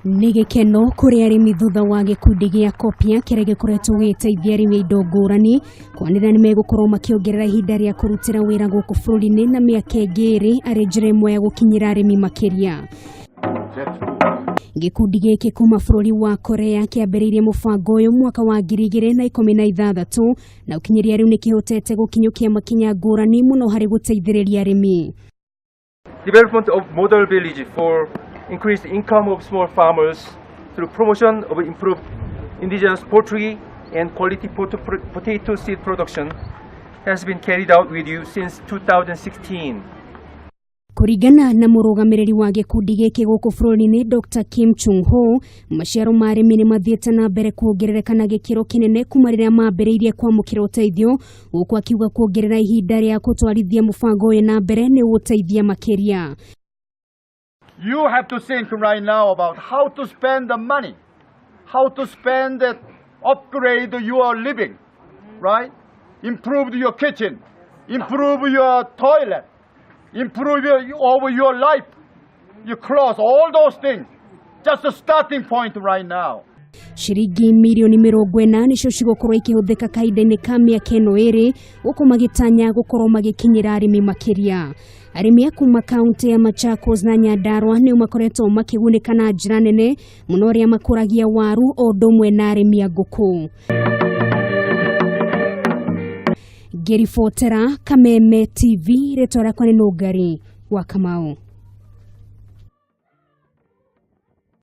Nĩ gĩkeno kũrĩ arĩmi thutha wa gĩkundi gĩa Kopia kĩrĩa gĩkoretwo gĩgĩteithia arĩmi indo ngũrani kwanĩrĩra nĩ megũkorwo makĩongerera ihinda rĩa kũrutĩra wĩra gũkũ bũrũri-inĩ na mĩaka ĩngĩ ĩrĩ arĩ njĩra ĩmwe ya gũkinyĩra arĩmi makĩria. Gĩkundi gĩkĩ kuma bũrũri wa Korea kĩambĩrĩirie mũbango ũyũ mwaka wa 2016 na ũkinyĩria rĩu nĩ kĩhotete gũkinyũkia makinya ngũrani mũno harĩ gũteithĩrĩria arĩmi. Development of model village for increased income of small farmers through promotion of improved indigenous poultry and quality potato seed production has been carried out with you since 2016. Kũringana na mũrũgamĩrĩri wa gĩkundi gĩkĩ gũkũ bũrũri-inĩ Dr. Kim Chung Ho, maciaro ma arĩmi nĩ mathiĩte na mbere kuongerereka na gĩkĩro kĩnene kuma rĩrĩa maambĩrĩirie kwamũkĩra ũteithio, gũkũ akiuga kuongerera ihinda rĩa gũtwarithia mũbango ũyũ na mbere nĩ gũteithia makĩria. You have to think right now about how to spend the money, how to spend it, upgrade your living, right? Improve your kitchen, improve your toilet, improve your life, your clothes, all those things. Just a starting point right now. Shiringi milioni 40 nĩcio cigũkorwo ikĩhũthĩka kahinda-inĩ ka mĩaka ĩno ĩrĩ gũkũ magĩtanya gũkorwo magĩkinyĩra arĩmi makĩria. Arĩmi a kuma kaunti ya Machakos na Nyandarua nĩo makoretwo makĩgunĩka na njĩra nene mũno arĩa makũragia waru o ũndũ ũmwe na arĩmi a ngũkũ. Ngĩribotera Kameme TV, rĩtwa rĩakwa nĩ Nũngari wa Kamau.